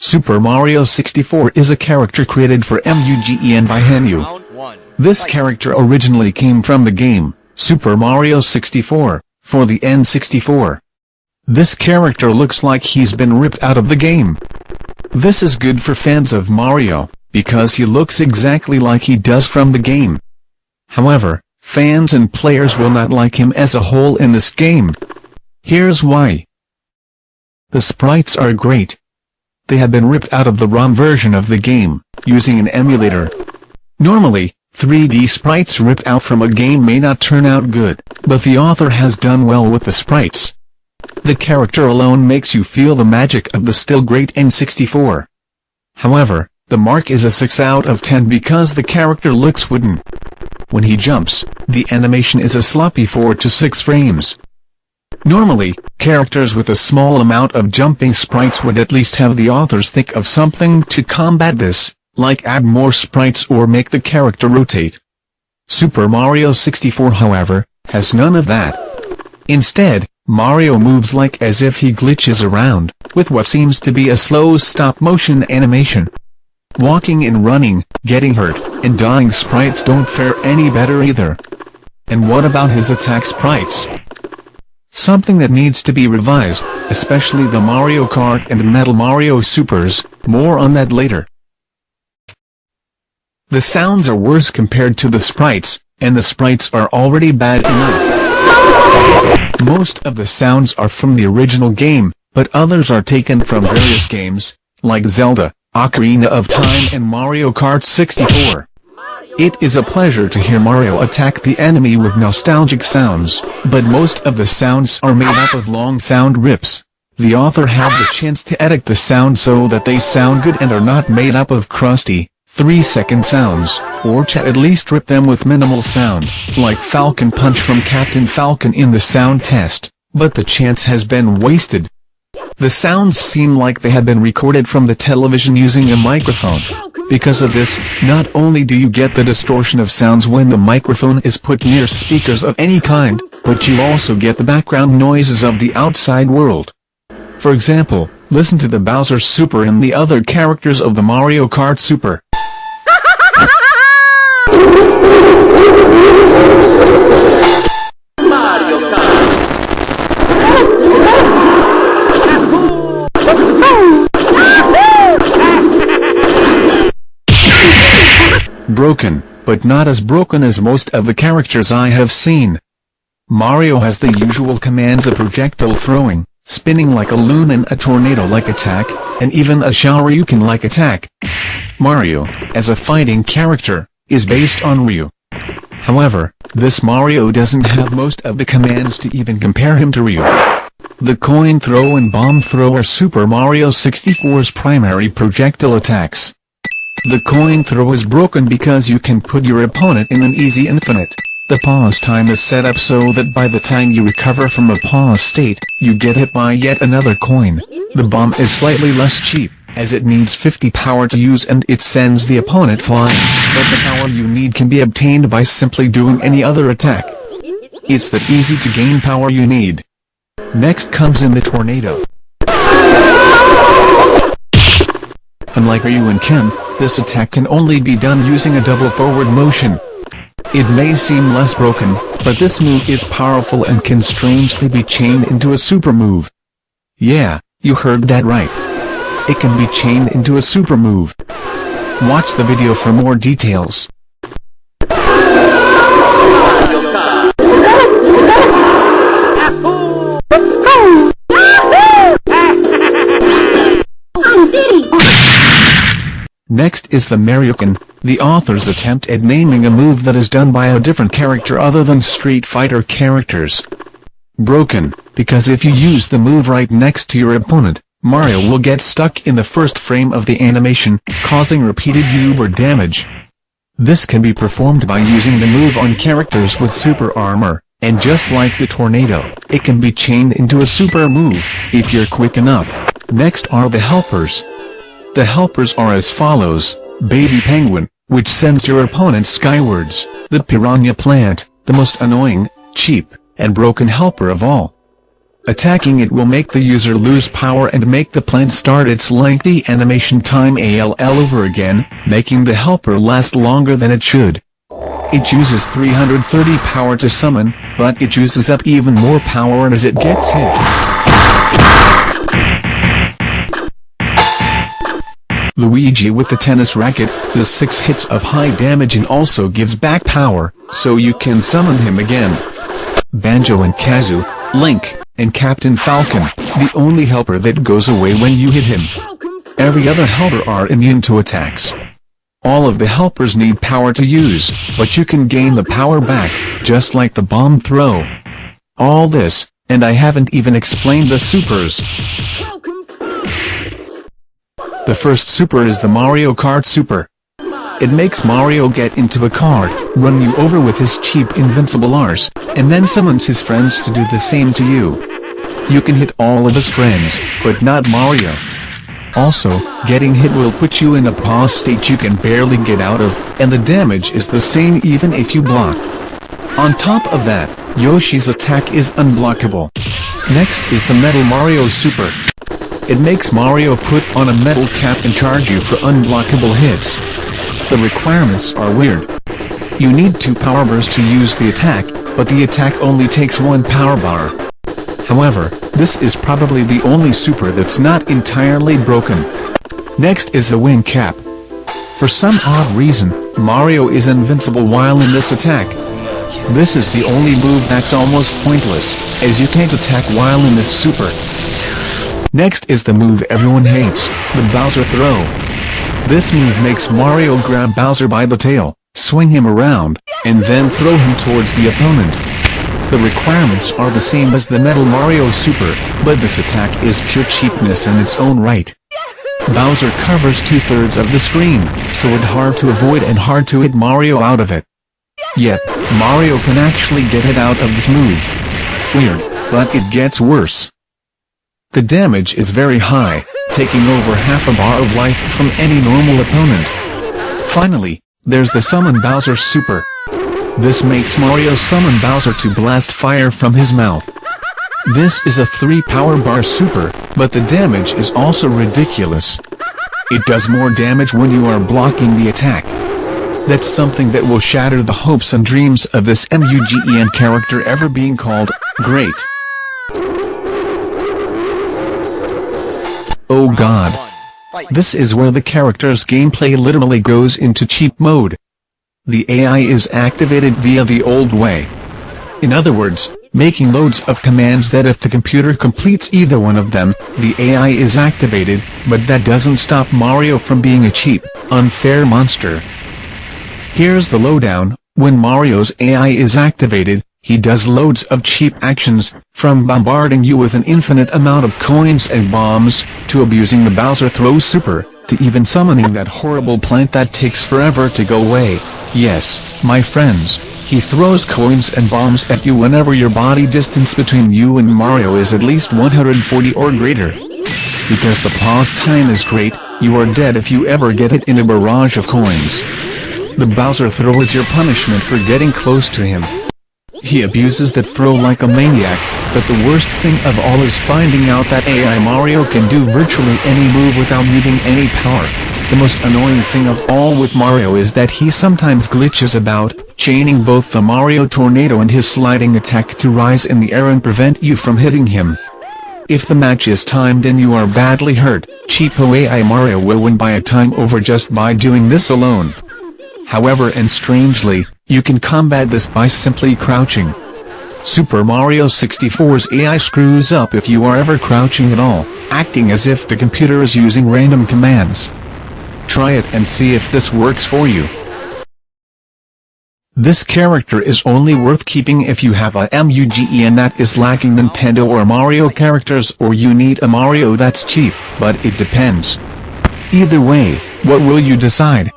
Super Mario 64 is a character created for M.U.G.E.N by M.U.G.E.N. This character originally came from the game, Super Mario 64, for the N64. This character looks like he's been ripped out of the game. This is good for fans of Mario, because he looks exactly like he does from the game. However, fans and players will not like him as a whole in this game. Here's why. The sprites are great. They have been ripped out of the ROM version of the game, using an emulator. Normally, 3D sprites ripped out from a game may not turn out good, but the author has done well with the sprites. The character alone makes you feel the magic of the still great N64. However, the mark is a 6 out of 10 because the character looks wooden. When he jumps, the animation is a sloppy 4 to 6 frames. Normally, characters with a small amount of jumping sprites would at least have the authors think of something to combat this, like add more sprites or make the character rotate. Super Mario 64, however, has none of that. Instead, Mario moves like as if he glitches around, with what seems to be a slow stop-motion animation. Walking and running, getting hurt, and dying sprites don't fare any better either. And what about his attack sprites? Something that needs to be revised, especially the Mario Kart and Metal Mario Supers, more on that later. The sounds are worse compared to the sprites, and the sprites are already bad enough. Most of the sounds are from the original game, but others are taken from various games, like Zelda, Ocarina of Time and Mario Kart 64. It is a pleasure to hear Mario attack the enemy with nostalgic sounds, but most of the sounds are made up of long sound rips. The author had the chance to edit the sound so that they sound good and are not made up of crusty, 3-second sounds, or to at least rip them with minimal sound, like Falcon Punch from Captain Falcon in the sound test, but the chance has been wasted. The sounds seem like they have been recorded from the television using a microphone. Because of this, not only do you get the distortion of sounds when the microphone is put near speakers of any kind, but you also get the background noises of the outside world. For example, listen to the Bowser Super and the other characters of the Mario Kart Super. Broken, but not as broken as most of the characters I have seen. Mario has the usual commands of projectile throwing, spinning like a loon and a tornado-like attack, and even a Shoryuken-like attack. Mario, as a fighting character, is based on Ryu. However, this Mario doesn't have most of the commands to even compare him to Ryu. The coin throw and bomb throw are Super Mario 64's primary projectile attacks. The coin throw is broken because you can put your opponent in an easy infinite. The pause time is set up so that by the time you recover from a pause state, you get hit by yet another coin. The bomb is slightly less cheap, as it needs 50 power to use and it sends the opponent flying, but the power you need can be obtained by simply doing any other attack. It's that easy to gain power you need. Next comes in the tornado. Unlike Ryu and Ken, this attack can only be done using a double forward motion. It may seem less broken, but this move is powerful and can strangely be chained into a super move. Yeah, you heard that right. It can be chained into a super move. Watch the video for more details. Next is the M.U.G.E.N, the author's attempt at naming a move that is done by a different character other than Street Fighter characters. Broken, because if you use the move right next to your opponent, Mario will get stuck in the first frame of the animation, causing repeated uber damage. This can be performed by using the move on characters with super armor, and just like the tornado, it can be chained into a super move, if you're quick enough. Next are the helpers. The helpers are as follows: Baby Penguin, which sends your opponent skywards; the Piranha Plant, the most annoying, cheap, and broken helper of all. Attacking it will make the user lose power and make the plant start its lengthy animation time all over again, making the helper last longer than it should. It uses 330 power to summon, but it uses up even more power as it gets hit. Luigi with the tennis racket does 6 hits of high damage and also gives back power, so you can summon him again. Banjo and Kazoo, Link, and Captain Falcon, the only helper that goes away when you hit him. Every other helper are immune to attacks. All of the helpers need power to use, but you can gain the power back, just like the bomb throw. All this, and I haven't even explained the supers. The first super is the Mario Kart Super. It makes Mario get into a cart, run you over with his cheap invincible Rs, and then summons his friends to do the same to you. You can hit all of his friends, but not Mario. Also, getting hit will put you in a pause state you can barely get out of, and the damage is the same even if you block. On top of that, Yoshi's attack is unblockable. Next is the Metal Mario Super. It makes Mario put on a metal cap and charge you for unblockable hits. The requirements are weird. You need 2 power bars to use the attack, but the attack only takes 1 power bar. However, this is probably the only super that's not entirely broken. Next is the wing cap. For some odd reason, Mario is invincible while in this attack. This is the only move that's almost pointless, as you can't attack while in this super. Next is the move everyone hates, the Bowser Throw. This move makes Mario grab Bowser by the tail, swing him around, and then throw him towards the opponent. The requirements are the same as the Metal Mario Super, but this attack is pure cheapness in its own right. Bowser covers 2/3 of the screen, so it's hard to avoid and hard to hit Mario out of it. Yet, Mario can actually get it out of this move. Weird, but it gets worse. The damage is very high, taking over half a bar of life from any normal opponent. Finally, there's the Summon Bowser Super. This makes Mario summon Bowser to blast fire from his mouth. This is a 3 power bar super, but the damage is also ridiculous. It does more damage when you are blocking the attack. That's something that will shatter the hopes and dreams of this M.U.G.E.N character ever being called great. Oh god. This is where the character's gameplay literally goes into cheap mode. The AI is activated via the old way. In other words, making loads of commands that if the computer completes either one of them, the AI is activated, but that doesn't stop Mario from being a cheap, unfair monster. Here's the lowdown: when Mario's AI is activated, he does loads of cheap actions, from bombarding you with an infinite amount of coins and bombs, to abusing the Bowser Throw Super, to even summoning that horrible plant that takes forever to go away. Yes, my friends, he throws coins and bombs at you whenever your body distance between you and Mario is at least 140 or greater. Because the pause time is great, you are dead if you ever get hit in a barrage of coins. The Bowser Throw is your punishment for getting close to him. He abuses that throw like a maniac, but the worst thing of all is finding out that AI Mario can do virtually any move without needing any power. The most annoying thing of all with Mario is that he sometimes glitches about, chaining both the Mario Tornado and his sliding attack to rise in the air and prevent you from hitting him. If the match is timed and you are badly hurt, cheapo AI Mario will win by a time over just by doing this alone. However, and strangely, you can combat this by simply crouching. Super Mario 64's AI screws up if you are ever crouching at all, acting as if the computer is using random commands. Try it and see if this works for you. This character is only worth keeping if you have a M.U.G.E.N that is lacking Nintendo or Mario characters, or you need a Mario that's cheap, but it depends. Either way, what will you decide?